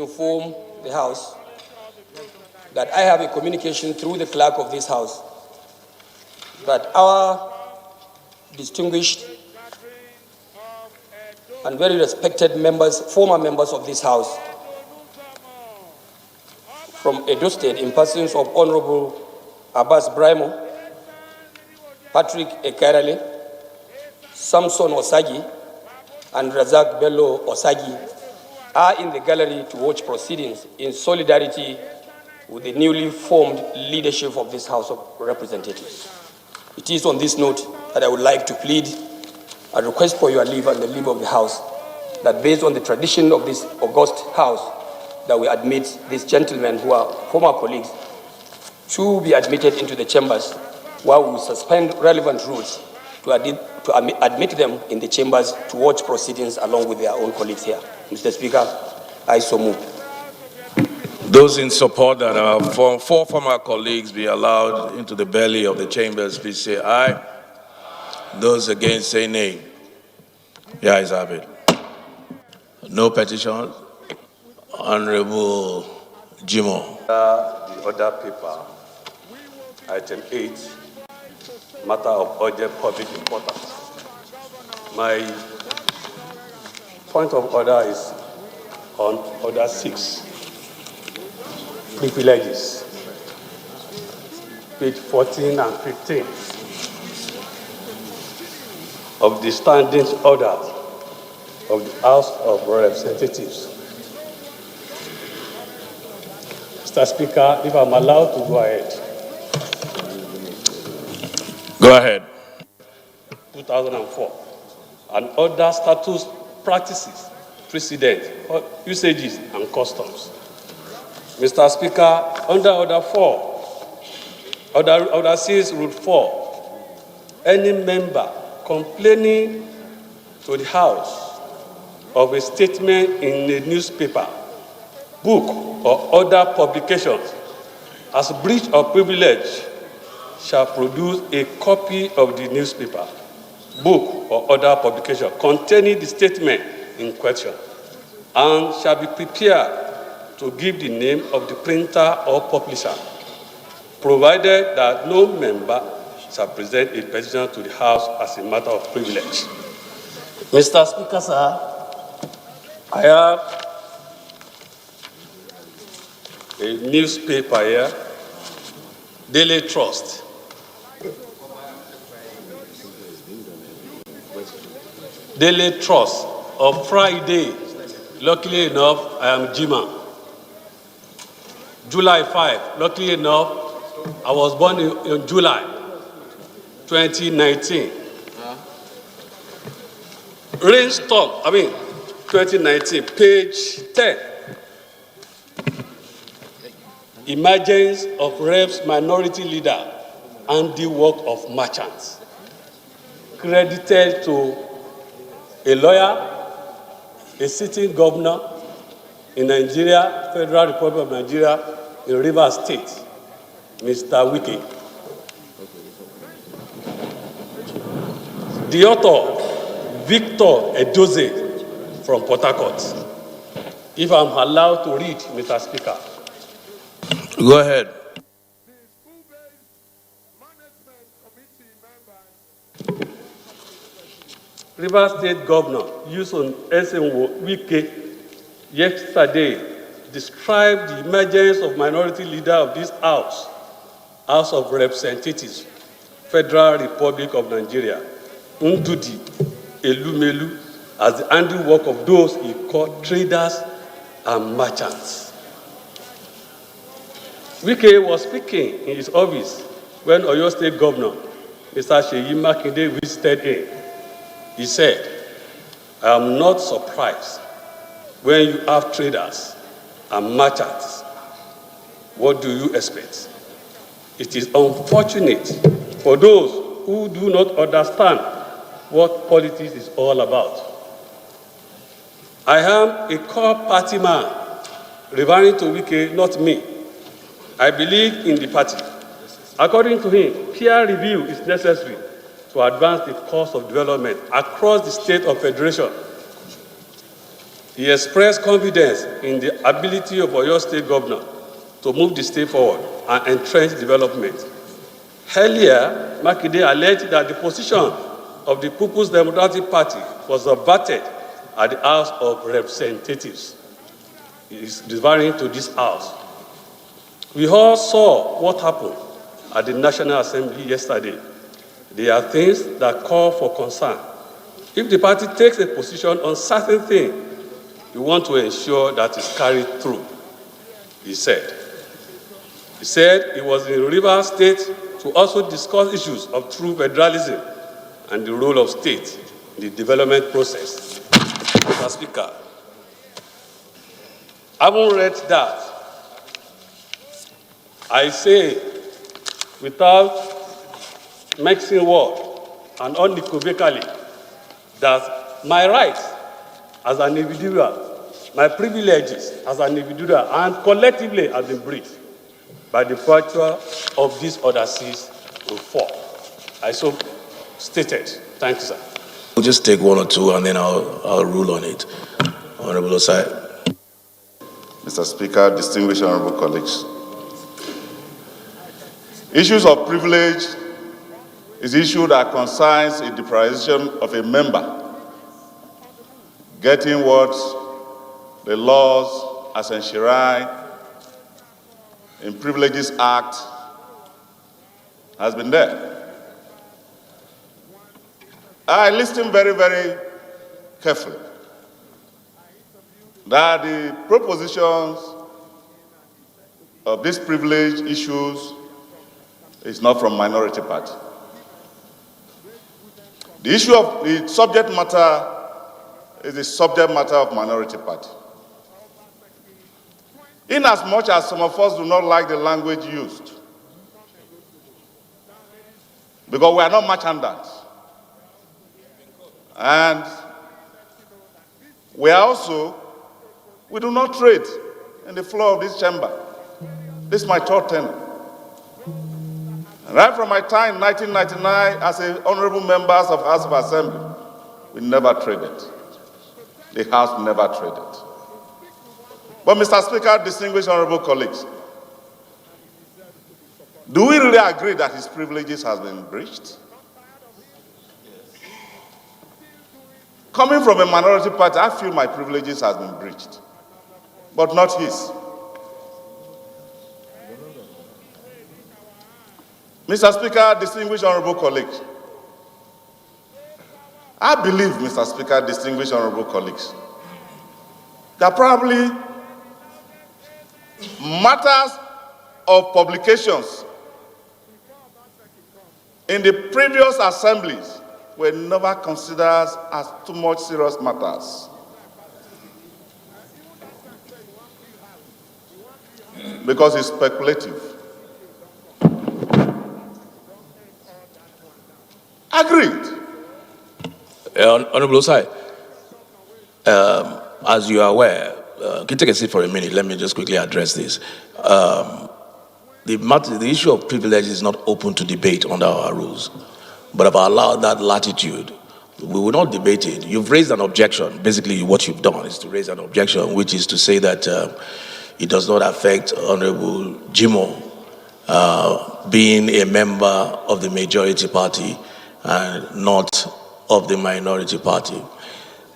inform the House that I have a communication through the clerk of this House that our distinguished and very respected members, former members of this House from Edo State, in persons of Honorable Abbas Brimo, Patrick Ekarale, Samson Osagi, and Razak Bello Osagi, are in the gallery to watch proceedings in solidarity with the newly formed leadership of this House of Representatives. It is on this note that I would like to plead and request for your leave and the leave of the House that, based on the tradition of this august House, that we admit these gentlemen who are former colleagues to be admitted into the chambers, while we suspend relevant rules to admit them in the chambers to watch proceedings along with their own colleagues here. Mr. Speaker, I so move. Those in support that our four former colleagues be allowed into the belly of the chambers, please say aye. Those against say nay. The ayes have it. No petition. Honorable Jimo. The other paper, item 8, matter of urgent public importance. My point of order is on order 6, privileges, page 14 and 15 of the standing order of the House of Representatives. Mr. Speaker, if I'm allowed to go ahead. Go ahead. 2004. And other status, practices, precedent, usages, and customs. Mr. Speaker, under Order 4, Order 6, Rule 4, any member complaining to the House of a statement in a newspaper, book, or other publications as breach of privilege shall produce a copy of the newspaper, book, or other publication containing the statement in question, and shall be prepared to give the name of the printer or publisher, provided that no member shall present a petition to the House as a matter of privilege. Mr. Speaker, sir, I have a newspaper here, Daily Trust. Daily Trust of Friday. Luckily enough, I am Jima. July 5. Luckily enough, I was born in July 2019. Rainstorm, 2019, page 10. Emergence of Reps Minority Leader and the work of merchants. Credited to a lawyer, a sitting governor in Nigeria, Federal Republic of Nigeria, in Rivers State, Mr. Wike. The author, Victor Edoze from Port Harcourt. If I'm allowed to read, Mr. Speaker. Go ahead. Rivers State Governor Yuson Esenwo Wike yesterday described the emergence of minority leader of this House of Representatives, Federal Republic of Nigeria, Ndudi Elumelu, as the handiwork of those he called traders and merchants. Wike was speaking in his office when Oyo State Governor, Mr. Seyi Makinde, visited him. He said, I am not surprised when you have traders and merchants. What do you expect? It is unfortunate for those who do not understand what politics is all about. I am a core party man, referring to Wike, not me. I believe in the party. According to him, peer review is necessary to advance the course of development across the state of federation. He expressed confidence in the ability of Oyo State Governor to move the state forward and entrench development. Earlier, Makinde alleged that the position of the People's Democratic Party was subverted at the House of Representatives. He is referring to this House. We all saw what happened at the National Assembly yesterday. There are things that call for concern. If the party takes a position on certain things, we want to ensure that it's carried through, he said. He said he was in Rivers State to also discuss issues of true federalism and the role of state in the development process. Mr. Speaker, having read that, I say without mixing words and unequivocally that my rights as an individual, my privileges as an individual, and collectively have been breached by the virtue of these audacious reform. I so stated. Thank you, sir. We'll just take one or two and then I'll rule on it. Honorable Osai. Mr. Speaker, distinguished honorable colleagues. Issues of privilege is an issue that concerns a deprivation of a member getting what the laws as enshrined in Privileges Act has been there. I listened very, very carefully that the propositions of these privilege issues is not from minority party. The issue of the subject matter is the subject matter of minority party. In as much as some of us do not like the language used, because we are not merchandise, and we do not trade in the floor of this chamber. This is my third tenure. Right from my time in 1999 as an honorable members of House of Assembly, we never traded. The House never traded. But Mr. Speaker, distinguished honorable colleagues, do we really agree that his privileges has been breached? Coming from a minority party, I feel my privileges has been breached, but not his. Mr. Speaker, distinguished honorable colleagues, I believe, Mr. Speaker, distinguished honorable colleagues, that probably matters of publications in the previous assemblies were never considered as too much serious matters. Because it's speculative. Agreed. Honorable Osai, as you are aware, can you take a seat for a minute? Let me just quickly address this. The issue of privilege is not open to debate under our rules. But if I allow that latitude, we will not debate it. You've raised an objection. Basically, what you've done is to raise an objection, which is to say that it does not affect Honorable Jimo being a member of the majority party and not of the minority party.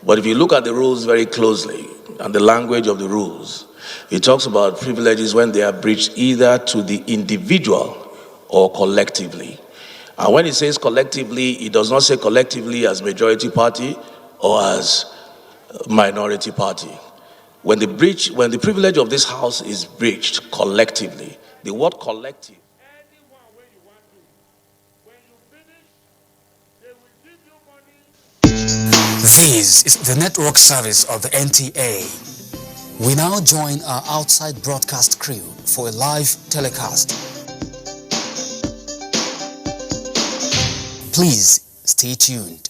But if you look at the rules very closely and the language of the rules, it talks about privileges when they are breached either to the individual or collectively. And when it says collectively, it does not say collectively as majority party or as minority party. When the privilege of this house is breached collectively, the word collective. This is the network service of the NTA. We now join our outside broadcast crew for a live telecast. Please stay tuned.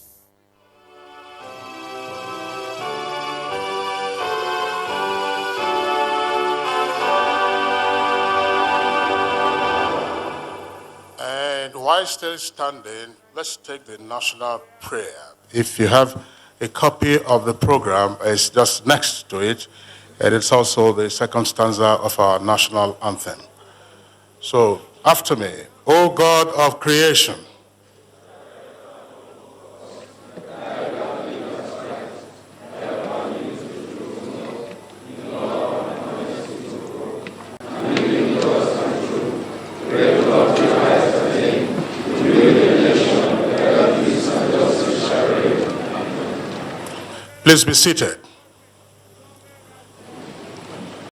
And while still standing, let's take the national prayer. If you have A copy of the program is just next to it, and it's also the second stanza of our national anthem. So, after me, O God of creation, please be seated.